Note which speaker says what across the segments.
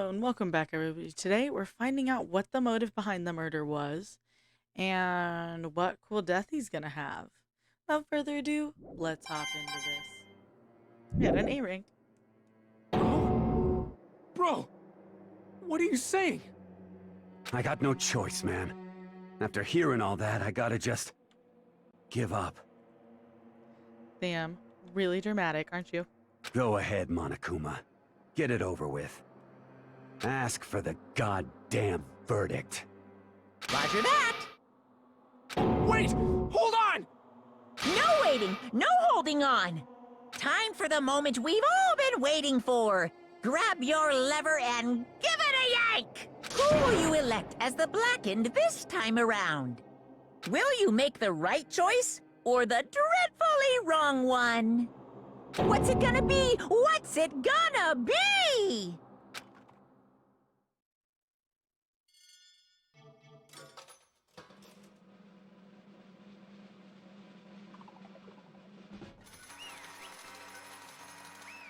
Speaker 1: Hello and welcome back, everybody. Today we're finding out what the motive behind the murder was and what cool death he's gonna have. Without further ado, let's hop into this. We had an A rank.
Speaker 2: Bro? Bro! What are you saying?
Speaker 3: I got no choice, man. After hearing all that, I gotta just give up.
Speaker 1: Damn, really dramatic, aren't you?
Speaker 3: Go ahead, Monokuma. Get it over with. Ask for the goddamn verdict.
Speaker 4: Roger that!
Speaker 2: Wait! Hold on!
Speaker 4: No waiting, no holding on! Time for the moment we've all been waiting for! Grab your lever and give it a yank! Who will you elect as the Blackened this time around? Will you make the right choice, or the dreadfully wrong one? What's it gonna be? What's it gonna be?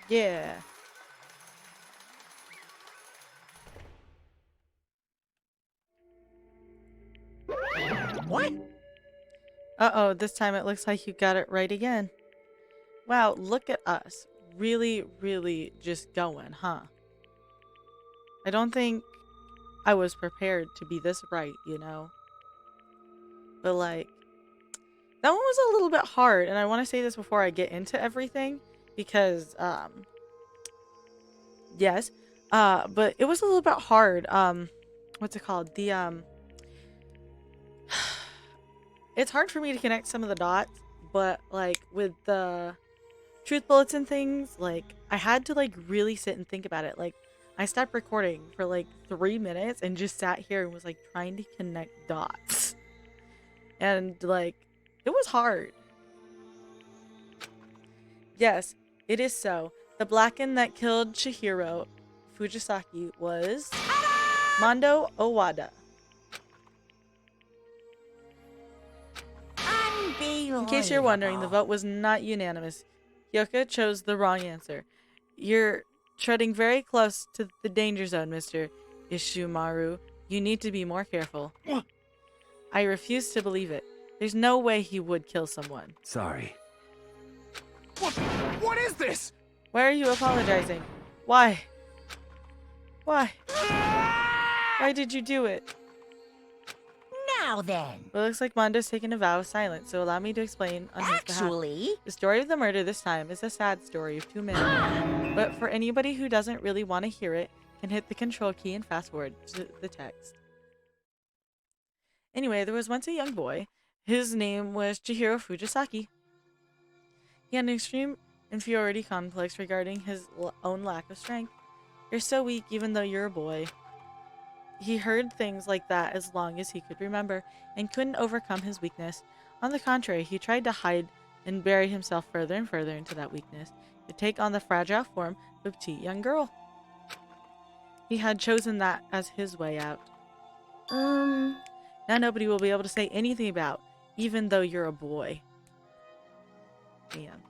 Speaker 1: Yeah.
Speaker 4: What?
Speaker 1: Uh-oh, this time it looks like you got it right again. Wow, look at us. Really, really just going, huh? I don't think I was prepared to be this right, you know? But like, that one was a little bit hard, and I want to say this before I get into everything, because, yes, but it was a little bit hard, what's it called? It's hard for me to connect some of the dots, but, like, with the truth bullets and things, like, I had to, like, really sit and think about it. Like, I stopped recording for, like, 3 minutes and just sat here and was, like, trying to connect dots. And, like, it was hard. Yes, it is so. The Blackened that killed Chihiro Fujisaki was Mondo Owada. In case you're wondering, the vote was not unanimous. Hyoka chose the wrong answer. You're treading very close to the danger zone, Mr. Ishimaru. You need to be more careful. I refuse to believe it. There's no way he would kill someone.
Speaker 3: Sorry.
Speaker 2: What is this?
Speaker 1: Why are you apologizing? Why? Why? Why did you do it?
Speaker 4: Now then.
Speaker 1: Well, it looks like Mondo's taken a vow of silence, so allow me to explain on his behalf.
Speaker 4: Actually,
Speaker 1: The story of the murder this time is a sad story of two men. But for anybody who doesn't really want to hear it, can hit the control key and fast forward to the text. Anyway, there was once a young boy. His name was Chihiro Fujisaki. He had an extreme inferiority complex regarding his own lack of strength. You're so weak even though you're a boy. He heard things like that as long as he could remember, and couldn't overcome his weakness. On the contrary, he tried to hide and bury himself further and further into that weakness, to take on the fragile form of a petite young girl. He had chosen that as his way out. Now nobody will be able to say anything about, even though you're a boy. Damn.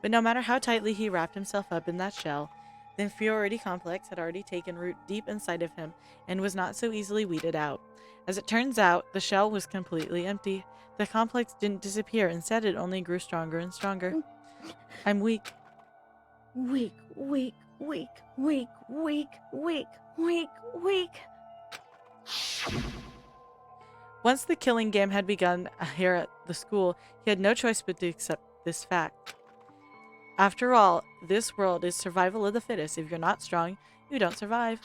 Speaker 1: But no matter how tightly he wrapped himself up in that shell, the inferiority complex had already taken root deep inside of him and was not so easily weeded out. As it turns out, the shell was completely empty. The complex didn't disappear. Instead, it only grew stronger and stronger. I'm weak.
Speaker 5: Weak, weak, weak, weak, weak, weak, weak, weak.
Speaker 1: Once the killing game had begun here at the school, he had no choice but to accept this fact. After all, this world is survival of the fittest. If you're not strong, you don't survive.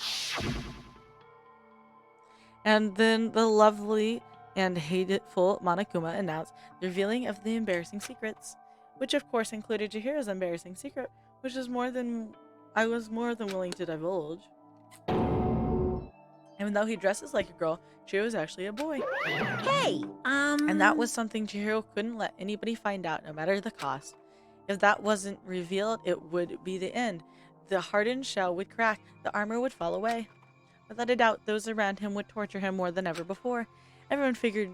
Speaker 1: And then the lovely and hateful Monokuma announced the revealing of the embarrassing secrets, which of course included Chihiro's embarrassing secret, which is I was more than willing to divulge. Even though he dresses like a girl, Chihiro is actually a boy.
Speaker 4: hey,
Speaker 1: And that was something Chihiro couldn't let anybody find out, no matter the cost. If that wasn't revealed, it would be the end. The hardened shell would crack, the armor would fall away. Without a doubt, those around him would torture him more than ever before. Everyone figured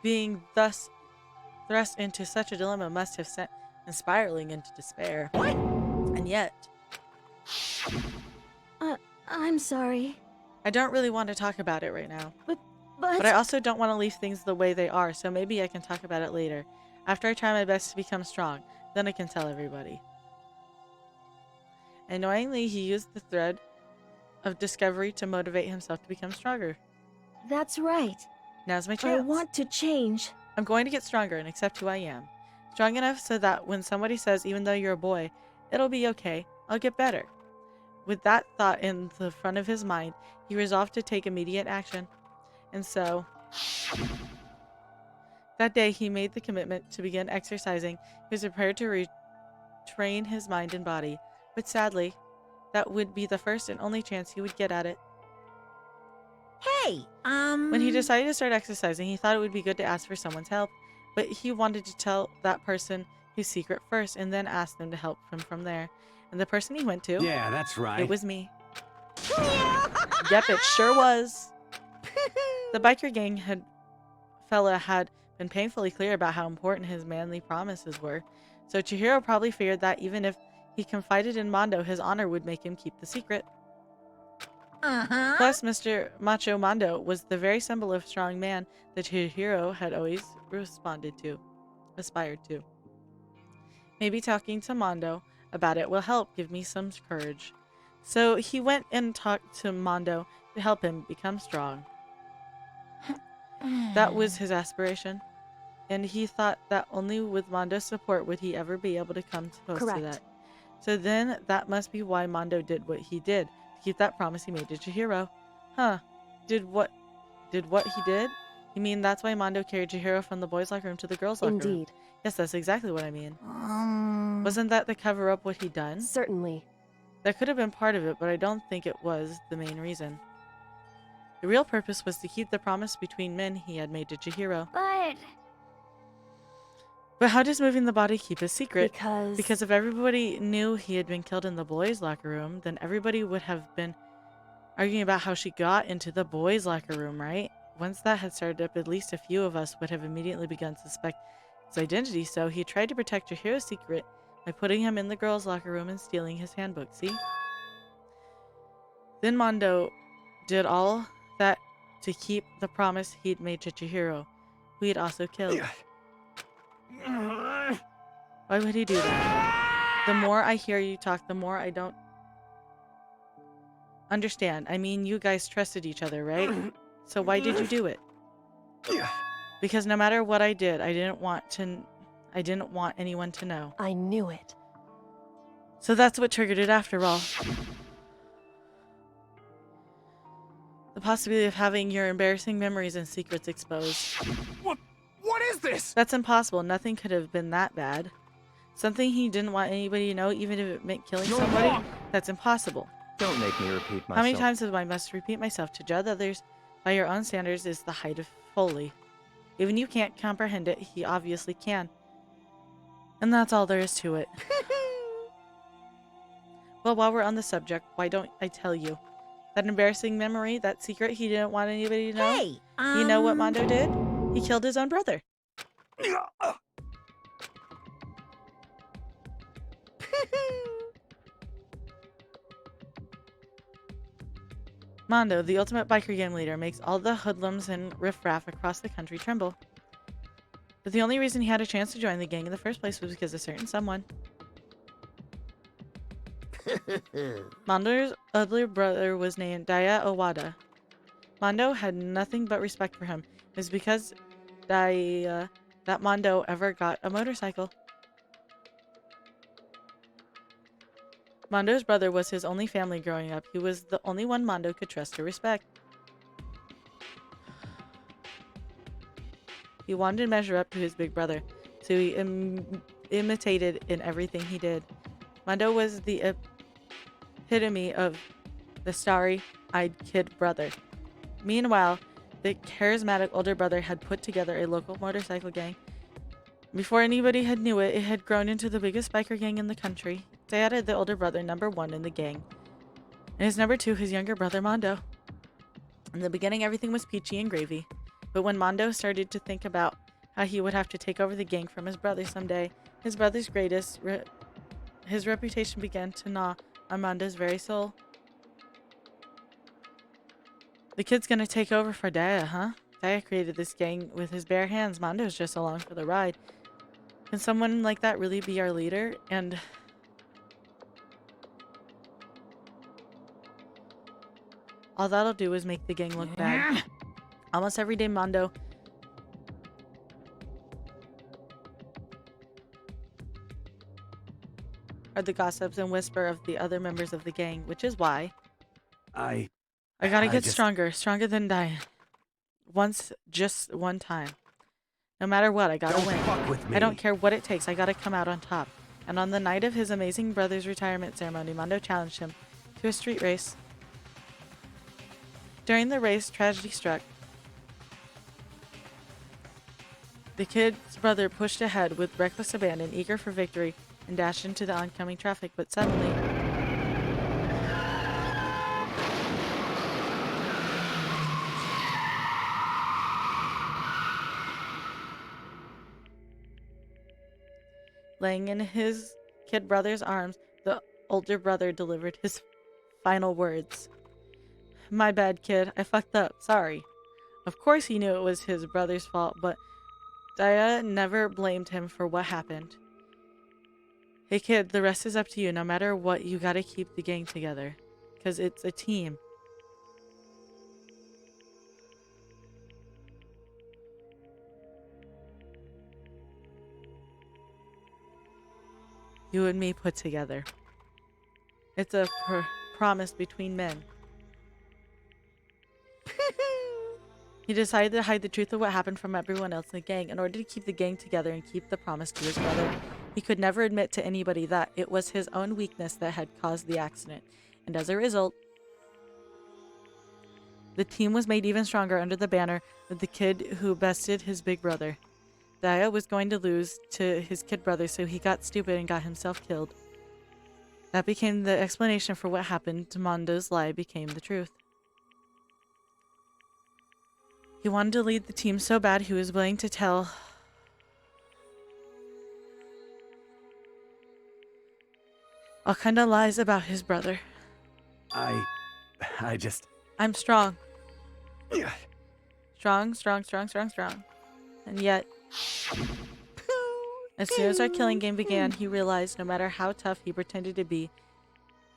Speaker 1: being thus thrust into such a dilemma must have sent him spiraling into despair.
Speaker 4: What?
Speaker 1: And yet,
Speaker 5: I'm sorry.
Speaker 1: I don't really want to talk about it right now.
Speaker 5: But
Speaker 1: I also don't want to leave things the way they are, so maybe I can talk about it later. After I try my best to become strong, then I can tell everybody. Annoyingly, he used the thread of discovery to motivate himself to become stronger.
Speaker 5: that's right.
Speaker 1: Now's my
Speaker 5: I
Speaker 1: chance.
Speaker 5: want to change.
Speaker 1: I'm going to get stronger and accept who I am. Strong enough so that when somebody says, even though you're a boy, it'll be okay, I'll get better. With that thought in the front of his mind, he resolved to take immediate action. And so, that day he made the commitment to begin exercising. He was prepared to retrain his mind and body. But sadly, that would be the first and only chance he would get at it.
Speaker 4: Hey,
Speaker 1: When he decided to start exercising, he thought it would be good to ask for someone's help, but he wanted to tell that person his secret first and then ask them to help him from there. And the person he went to,
Speaker 3: Yeah, that's right.
Speaker 1: it was me. Yep, it sure was. The biker gang fella had been painfully clear about how important his manly promises were, so Chihiro probably feared that even if he confided in Mondo, his honor would make him keep the secret.
Speaker 4: Uh-huh.
Speaker 1: Plus, Mr. Macho Mondo was the very symbol of strong man that Chihiro had always aspired to. Maybe talking to Mondo about it will help give me some courage. So he went and talked to Mondo to help him become strong. That was his aspiration, and he thought that only with Mondo's support would he ever be able to come close to
Speaker 5: Correct.
Speaker 1: that. So then that must be why Mondo did what he did, to keep that promise he made to Chihiro. Huh. Did what he did? You mean that's why Mondo carried Chihiro from the boys' locker room to the girls' locker room?
Speaker 5: Indeed.
Speaker 1: Yes, that's exactly what I mean. Wasn't that to cover up what he'd done?
Speaker 5: Certainly.
Speaker 1: That could have been part of it, but I don't think it was the main reason. The real purpose was to keep the promise between men he had made to Chihiro. But how does moving the body keep a secret? Because if everybody knew he had been killed in the boys' locker room, then everybody would have been arguing about how she got into the boys' locker room, right? Once that had started up, at least a few of us would have immediately begun to suspect his identity, so he tried to protect Chihiro's secret by putting him in the girls' locker room and stealing his handbook, see? Then Mondo did all that to keep the promise he'd made to Chihiro, who he'd also killed. Why would he do that? The more I hear you talk, the more I don't understand. I mean, you guys trusted each other, right? So why did you do it? Because no matter what I did, I didn't want anyone to know.
Speaker 5: I knew it.
Speaker 1: So that's what triggered it after all. The possibility of having your embarrassing memories and secrets exposed.
Speaker 2: What is this?
Speaker 1: That's impossible. Nothing could have been that bad. Something he didn't want anybody to know, even if it meant killing
Speaker 2: You're
Speaker 1: somebody?
Speaker 2: wrong.
Speaker 1: That's impossible.
Speaker 6: Don't make me repeat myself.
Speaker 1: How many times I must repeat myself? To judge others by your own standards is the height of folly. Even you can't comprehend it, he obviously can. And that's all there is to it. Well, while we're on the subject, why don't I tell you? That embarrassing memory, that secret he didn't want anybody to know?
Speaker 4: Hey,
Speaker 1: You know what Mondo did? He killed his own brother. Mondo, the ultimate biker gang leader, makes all the hoodlums and riffraff across the country tremble. But the only reason he had a chance to join the gang in the first place was because a certain someone. Mondo's other brother was named Daya Owada. Mondo had nothing but respect for him. It was because that Mondo ever got a motorcycle. Mondo's brother was his only family growing up. He was the only one Mondo could trust or respect. He wanted to measure up to his big brother, so he imitated in everything he did. Mondo was the epitome of the starry-eyed kid brother. Meanwhile, the charismatic older brother had put together a local motorcycle gang. Before anybody had knew it, it had grown into the biggest biker gang in the country. They added the older brother, #1 in the gang, and his #2, his younger brother, Mondo. In the beginning, everything was peachy and gravy, but when Mondo started to think about how he would have to take over the gang from his brother someday, his brother's his reputation began to gnaw on Mondo's very soul. The kid's gonna take over for Daya, huh? Daya created this gang with his bare hands. Mondo's just along for the ride. Can someone like that really be our leader? And all that'll do is make the gang look bad. Almost every day, Mondo heard the gossips and whisper of the other members of the gang, which is why
Speaker 3: I
Speaker 1: gotta get
Speaker 3: just...
Speaker 1: stronger than Diane. Just one time. No matter what, I gotta
Speaker 3: Don't
Speaker 1: win.
Speaker 3: fuck with me.
Speaker 1: I don't care what it takes, I gotta come out on top. And on the night of his amazing brother's retirement ceremony, Mondo challenged him to a street race. During the race, tragedy struck. The kid's brother pushed ahead with reckless abandon, eager for victory, and dashed into the oncoming traffic, but suddenly... laying in his kid brother's arms, the older brother delivered his final words. My bad, kid. I fucked up. Sorry. Of course he knew it was his brother's fault, but Daya never blamed him for what happened. Hey kid, the rest is up to you. No matter what, you gotta keep the gang together. 'Cause it's a team. You and me put together. It's a promise between men. He decided to hide the truth of what happened from everyone else in the gang in order to keep the gang together and keep the promise to his brother. He could never admit to anybody that it was his own weakness that had caused the accident, and as a result, the team was made even stronger under the banner of the kid who bested his big brother. Daya was going to lose to his kid brother, so he got stupid and got himself killed. That became the explanation for what happened. Mondo's lie became the truth. He wanted to lead the team so bad he was willing to tell all kind of lies about his brother.
Speaker 3: I just...
Speaker 1: I'm strong.
Speaker 3: Yeah.
Speaker 1: Strong. And yet, as soon as our killing game began, he realized no matter how tough he pretended to be,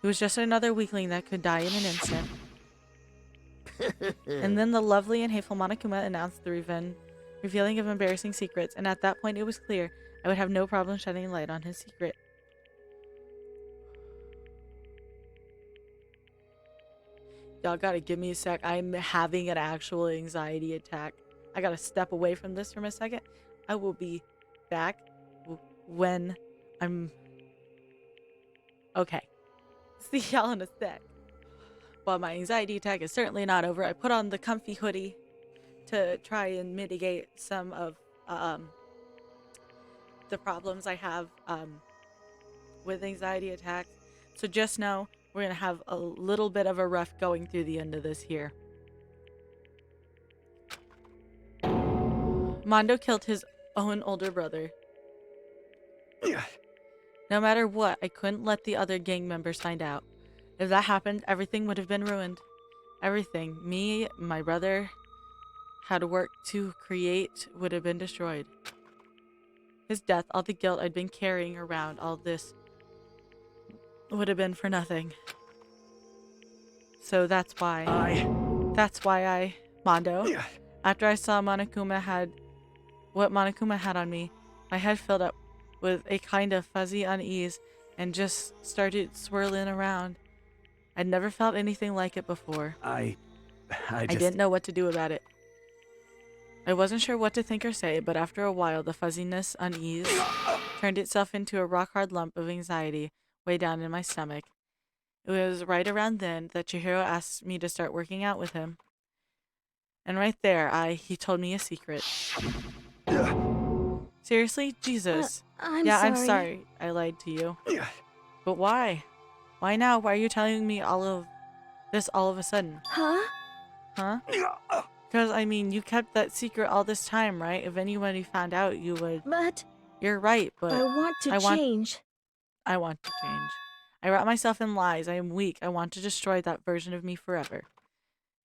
Speaker 1: he was just another weakling that could die in an instant. And then the lovely and hateful Monokuma announced the revealing of embarrassing secrets, and at that point it was clear I would have no problem shedding light on his secret. Y'all gotta give me a sec. I'm having an actual anxiety attack. I gotta step away from this for a second. I will be back when I'm okay. See y'all in a sec. While my anxiety attack is certainly not over, I put on the comfy hoodie to try and mitigate some of the problems I have with anxiety attacks. So just know we're gonna have a little bit of a rough going through the end of this here. Mondo killed his own older brother. No matter what, I couldn't let the other gang members find out. If that happened, everything would have been ruined. Everything me, my brother, had worked to create would have been destroyed. His death, all the guilt I'd been carrying around, all this would have been for nothing. So that's why I, Mondo, after I saw what Monokuma had on me, my head filled up with a kind of fuzzy unease and just started swirling around. I'd never felt anything like it before.
Speaker 3: I
Speaker 1: didn't know what to do about it. I wasn't sure what to think or say, but after a while, the fuzziness, unease, turned itself into a rock-hard lump of anxiety way down in my stomach. It was right around then that Chihiro asked me to start working out with him. And right there, he told me a secret. Seriously? Jesus.
Speaker 5: I'm
Speaker 1: I'm
Speaker 5: sorry.
Speaker 1: sorry I lied to you. But why? Why now? Why are you telling me all of this all of a sudden?
Speaker 5: Huh?
Speaker 1: Huh? Because, I mean, you kept that secret all this time, right? If anybody found out, you would...
Speaker 5: But
Speaker 1: You're right, but...
Speaker 5: I want to change.
Speaker 1: I want to change. I wrap myself in lies. I am weak. I want to destroy that version of me forever.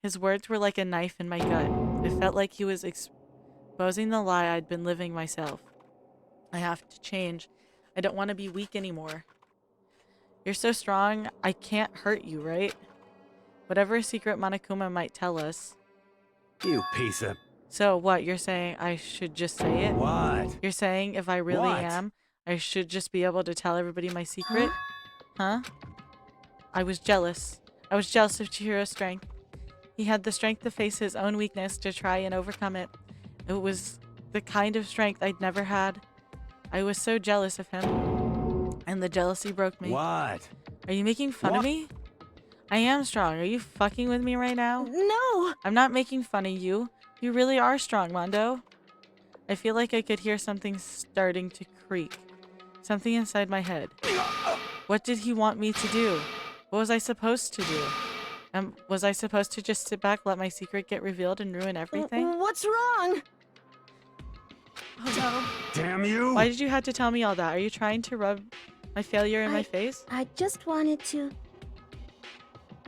Speaker 1: His words were like a knife in my gut. It felt like he was exposing the lie I'd been living myself. I have to change. I don't want to be weak anymore. You're so strong, I can't hurt you, right? Whatever secret Monokuma might tell us.
Speaker 3: You piece of...
Speaker 1: So what, you're saying I should just say it?
Speaker 3: What?
Speaker 1: You're saying if I really
Speaker 3: What?
Speaker 1: am, I should just be able to tell everybody my secret? Huh? I was jealous. I was jealous of Chihiro's strength. He had the strength to face his own weakness, to try and overcome it. It was the kind of strength I'd never had. I was so jealous of him. And the jealousy broke me.
Speaker 3: What?
Speaker 1: Are you making fun of me? I am strong. Are you fucking with me right now?
Speaker 5: No!
Speaker 1: I'm not making fun of you. You really are strong, Mondo. I feel like I could hear something starting to creak. Something inside my head. What did he want me to do? What was I supposed to do? Was I supposed to just sit back, let my secret get revealed, and ruin everything?
Speaker 5: What's wrong?
Speaker 1: Oh
Speaker 3: Damn
Speaker 1: no.
Speaker 3: you!
Speaker 1: Why did you have to tell me all that? Are you trying to rub my failure in my face?
Speaker 5: I just wanted to...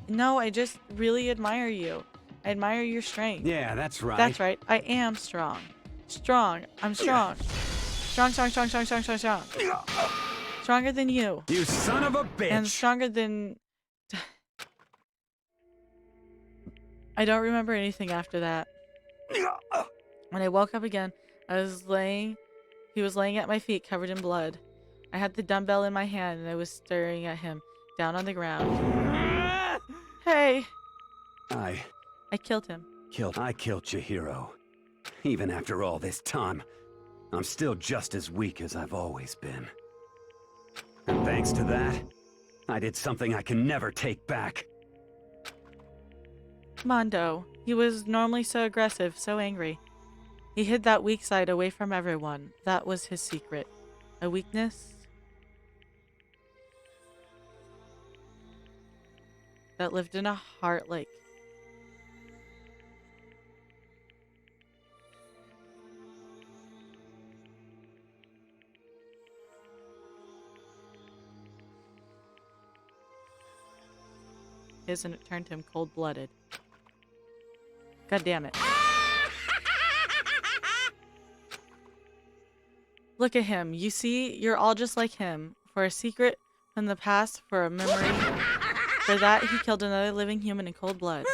Speaker 1: No, I just really admire you. I admire your strength.
Speaker 3: Yeah, that's right.
Speaker 1: That's right. I am strong. Strong. I'm strong. Strong, strong, strong, strong, strong, strong, strong. Stronger than you.
Speaker 3: You son of a bitch!
Speaker 1: And stronger than... I don't remember anything after that. When I woke up again, he was laying at my feet covered in blood. I had the dumbbell in my hand and I was staring at him down on the ground. Hey! I killed him.
Speaker 3: I killed Chihiro. Even after all this time, I'm still just as weak as I've always been. And thanks to that, I did something I can never take back.
Speaker 1: Mondo. He was normally so aggressive, so angry. He hid that weak side away from everyone. That was his secret. A weakness that lived in a heart like... his, and it turned him cold-blooded. God damn it. Look at him. You see, you're all just like him. For a secret from the past, for a memory. For that, he killed another living human in cold blood.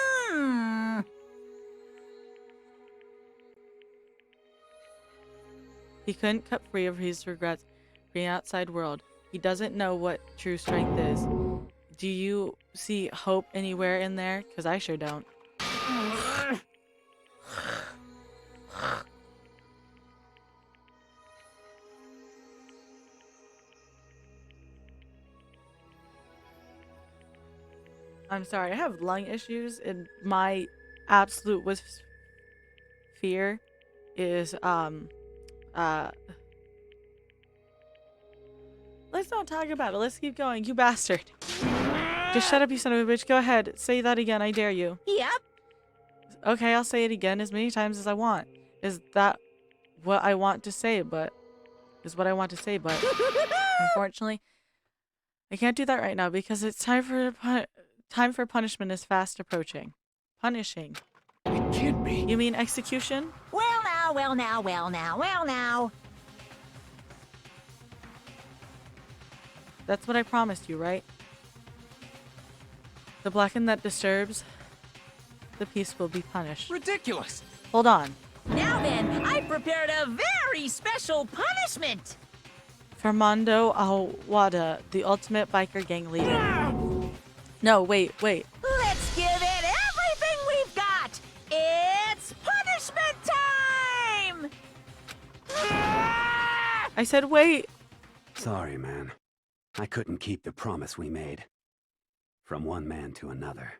Speaker 1: He couldn't cut free of his regrets for the outside world. He doesn't know what true strength is. Do you see hope anywhere in there? Because I sure don't. I'm sorry, I have lung issues, and my absolute fear is let's not talk about it. Let's keep going. You bastard. Just shut up, you son of a bitch. Go ahead. Say that again. I dare you.
Speaker 4: Yep.
Speaker 1: Okay, I'll say it again as many times as I want. Is that what I want to say, but... Is what I want to say, but... Unfortunately, I can't do that right now because it's time for punishment is fast approaching. Punishing.
Speaker 2: It can't be.
Speaker 1: You mean execution?
Speaker 4: Well now, well now, well now, well now.
Speaker 1: That's what I promised you, right? The blackened that disturbs the peace will be punished.
Speaker 2: Ridiculous.
Speaker 1: Hold on.
Speaker 4: Now then, I've prepared a very special punishment.
Speaker 1: For Mondo Awada, the ultimate biker gang leader. No, wait.
Speaker 4: Let's give it everything we've got. It's punishment time!
Speaker 1: I said wait.
Speaker 3: Sorry, man. I couldn't keep the promise we made. From one man to another.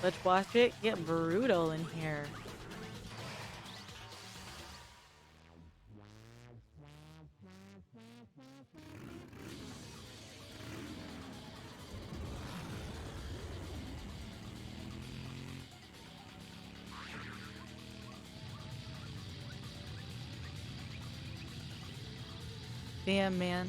Speaker 1: Let's watch it get brutal in here. Damn, man.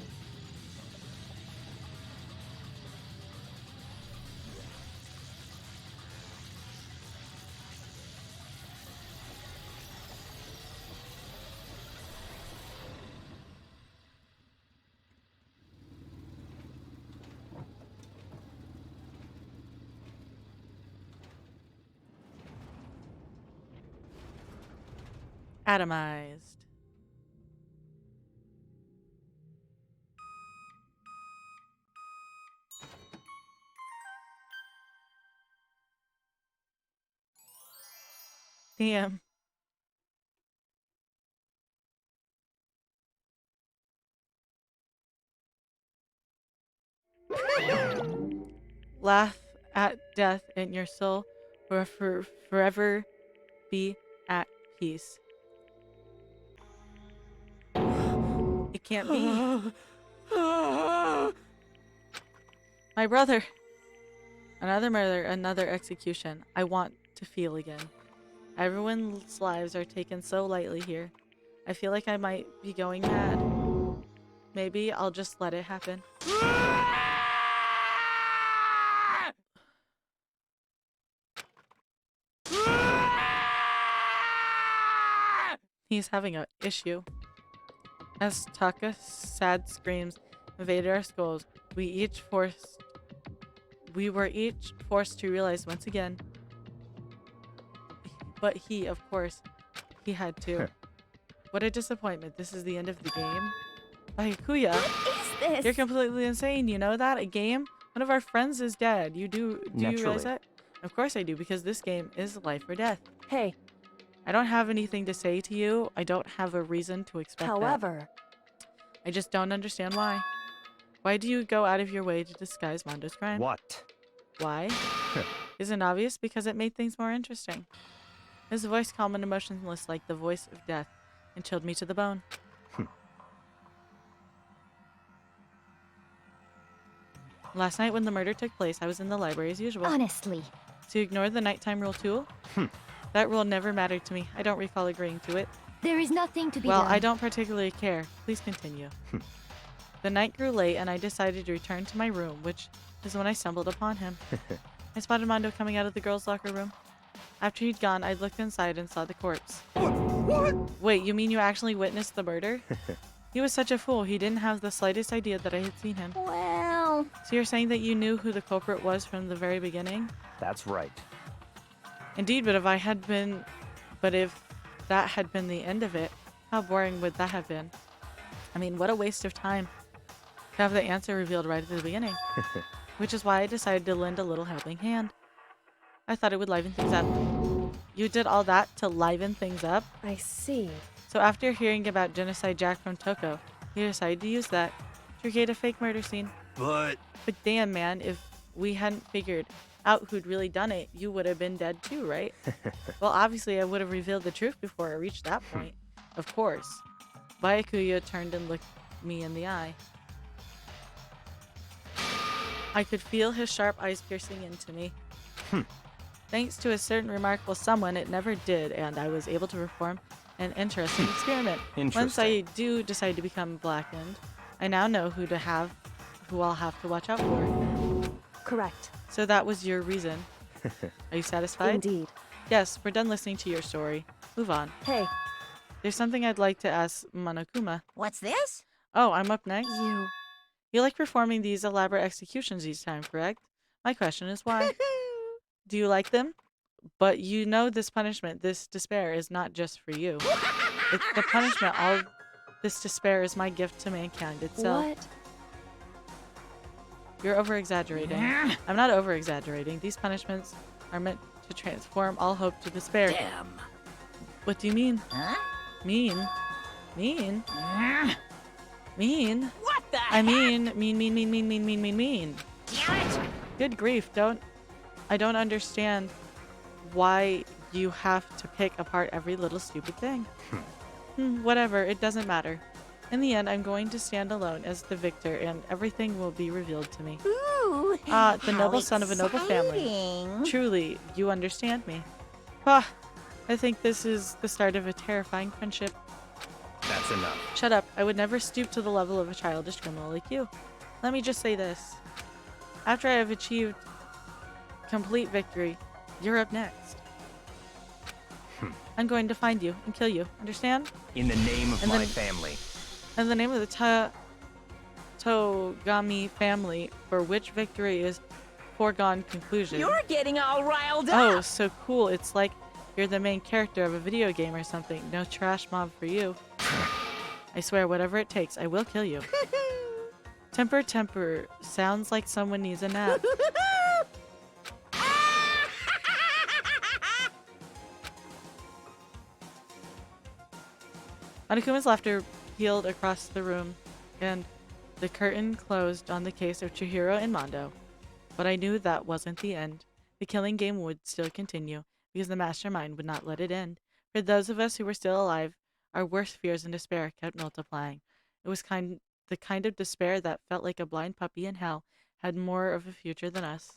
Speaker 1: Atomized. Damn. Laugh at death and your soul will forever be at peace. It can't be. My brother. Another murder, another execution. I want to feel again. Everyone's lives are taken so lightly here. I feel like I might be going mad. Maybe I'll just let it happen. He's having an issue. As Taka's sad screams invaded our skulls, we were each forced to realize once again. But he, of course, he had to. What a disappointment. This is the end of the game. Bakuya,
Speaker 5: What is this?
Speaker 1: you're completely insane. You know that? A game? One of our friends is dead. Do you realize
Speaker 2: Naturally.
Speaker 1: that? Of course I do, because this game is life or death.
Speaker 6: Hey,
Speaker 1: I don't have anything to say to you. I don't have a reason to expect that.
Speaker 6: however,
Speaker 1: I just don't understand why. Why do you go out of your way to disguise Mondo's crime?
Speaker 2: What?
Speaker 1: Why? Isn't obvious? Because it made things more interesting. His voice calm and emotionless like the voice of death and chilled me to the bone. Last night when the murder took place, I was in the library as usual.
Speaker 5: Honestly.
Speaker 1: To ignore the nighttime rule too? That rule never mattered to me. I don't recall agreeing to it.
Speaker 5: There is nothing to be
Speaker 1: Well,
Speaker 5: done.
Speaker 1: I don't particularly care. Please continue. The night grew late and I decided to return to my room, which is when I stumbled upon him. I spotted Mondo coming out of the girls' locker room. After he'd gone, I looked inside and saw the corpse.
Speaker 2: What?
Speaker 1: Wait, you mean you actually witnessed the murder? He was such a fool. He didn't have the slightest idea that I had seen him.
Speaker 5: Well,
Speaker 1: So you're saying that you knew who the culprit was from the very beginning?
Speaker 2: That's right.
Speaker 1: Indeed, but if that had been the end of it, how boring would that have been? I mean, what a waste of time to have the answer revealed right at the beginning. Which is why I decided to lend a little helping hand. I thought it would liven things up. You did all that to liven things up?
Speaker 6: I see.
Speaker 1: So after hearing about Genocide Jack from Toko, you decided to use that to create a fake murder scene.
Speaker 3: But
Speaker 1: But damn, man, if we hadn't figured out who'd really done it, you would have been dead too, right? Well, obviously, I would have revealed the truth before I reached that point. Of course. Byakuya turned and looked me in the eye. I could feel his sharp eyes piercing into me. Thanks to a certain remarkable someone, it never did, and I was able to perform an interesting experiment. Once I do decide to become blackened, I now know who I'll have to watch out for.
Speaker 6: Correct.
Speaker 1: So that was your reason. Are you satisfied?
Speaker 6: Indeed.
Speaker 1: Yes, we're done listening to your story. Move on.
Speaker 6: Hey,
Speaker 1: There's something I'd like to ask Monokuma.
Speaker 4: What's this?
Speaker 1: Oh, I'm up next?
Speaker 6: you.
Speaker 1: You like performing these elaborate executions each time, correct? My question is why? Do you like them? But you know this punishment, this despair, is not just for you. It's the punishment. All this despair is my gift to mankind itself.
Speaker 6: What?
Speaker 1: You're over-exaggerating. I'm not over-exaggerating. These punishments are meant to transform all hope to despair.
Speaker 4: Damn.
Speaker 1: What do you mean?
Speaker 4: Huh?
Speaker 1: Mean? Mean? Mean?
Speaker 4: What the
Speaker 1: I mean.
Speaker 4: Damn it!
Speaker 1: Good grief, I don't understand why you have to pick apart every little stupid thing. Whatever, it doesn't matter. In the end, I'm going to stand alone as the victor, and everything will be revealed to me.
Speaker 4: Ooh,
Speaker 1: The noble son of a noble family.
Speaker 4: exciting.
Speaker 1: Truly, you understand me. Ah, I think this is the start of a terrifying friendship.
Speaker 2: That's enough.
Speaker 1: Shut up. I would never stoop to the level of a childish criminal like you. Let me just say this. After I have achieved complete victory, you're up next. I'm going to find you and kill you. Understand?
Speaker 2: In the name of
Speaker 1: And
Speaker 2: my
Speaker 1: then-
Speaker 2: family.
Speaker 1: In the name of the Togami family, for which victory is foregone conclusion.
Speaker 4: You're getting all riled
Speaker 1: Oh,
Speaker 4: up.
Speaker 1: so cool. It's like you're the main character of a video game or something. No trash mob for you. I swear, whatever it takes, I will kill you. Temper. Sounds like someone needs a nap. Anakuma's laughter peeled across the room, and the curtain closed on the case of Chihiro and Mondo. But I knew that wasn't the end. The killing game would still continue, because the mastermind would not let it end. For those of us who were still alive, our worst fears and despair kept multiplying. It was the kind of despair that felt like a blind puppy in hell had more of a future than us.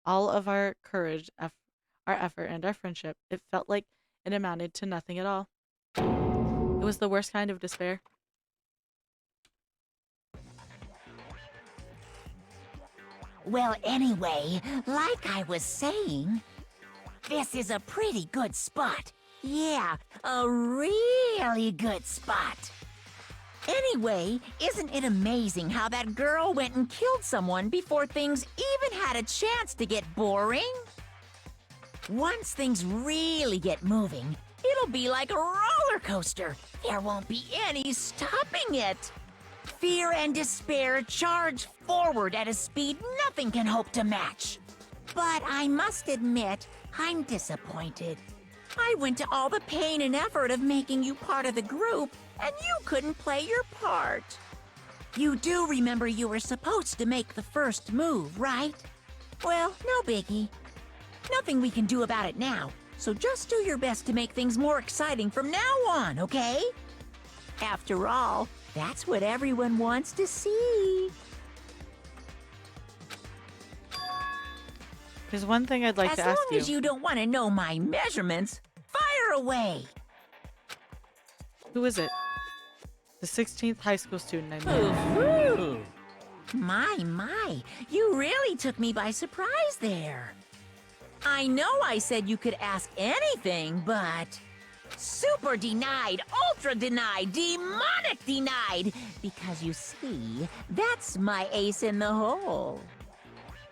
Speaker 1: All of our courage, our effort, and our friendship, it felt like it amounted to nothing at all. It was the worst kind of despair.
Speaker 4: Well, anyway, like I was saying, this is a pretty good spot. Yeah, a really good spot. Anyway, isn't it amazing how that girl went and killed someone before things even had a chance to get boring? Once things really get moving, it'll be like a roller coaster. There won't be any stopping it. Fear and despair charge forward at a speed nothing can hope to match. But I must admit, I'm disappointed. I went to all the pain and effort of making you part of the group, and you couldn't play your part. You do remember you were supposed to make the first move, right? Well, no biggie. Nothing we can do about it now, so just do your best to make things more exciting from now on, okay? After all, that's what everyone wants to see.
Speaker 1: There's one thing I'd like
Speaker 4: As
Speaker 1: to
Speaker 4: long
Speaker 1: ask
Speaker 4: as you don't want to know my measurements, fire away.
Speaker 1: Who is it? The 16th high school student I met.
Speaker 4: Ooh. My, you really took me by surprise there. I know I said you could ask anything, but super denied, ultra denied, demonic denied, because you see, that's my ace in the hole.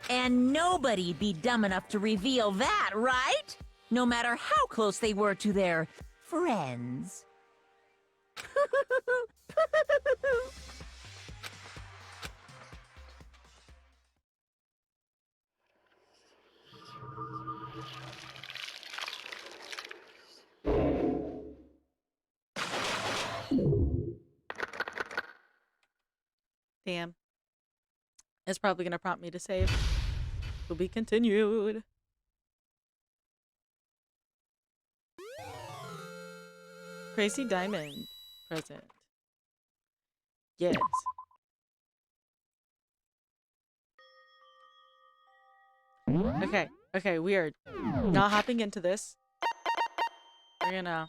Speaker 4: And nobody'd be dumb enough to reveal that, right? No matter how close they were to their friends.
Speaker 1: Damn. It's probably going to prompt me to save. To be continued. Crazy Diamond present. Yes. Okay, we are not hopping into this. We're gonna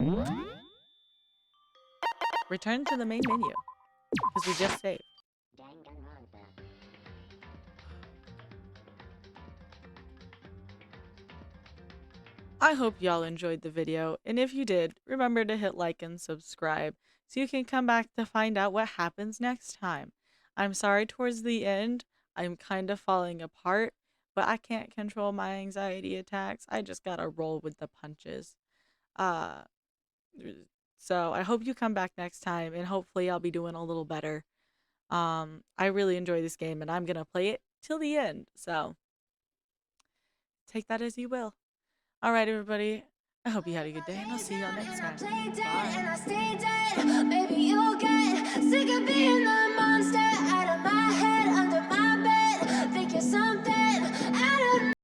Speaker 1: return to the main menu because we just saved.
Speaker 5: Danganronpa.
Speaker 1: I hope y'all enjoyed the video, and if you did, remember to hit like and subscribe so you can come back to find out what happens next time. I'm sorry towards the end, I'm kind of falling apart, but I can't control my anxiety attacks. I just gotta roll with the punches. So I hope you come back next time, and hopefully I'll be doing a little better. I really enjoy this game, and I'm gonna play it till the end, so take that as you will. All right, everybody. I hope you had a good day, and I'll see y'all next time. Bye.
Speaker 6: Baby, you'll get sick of being the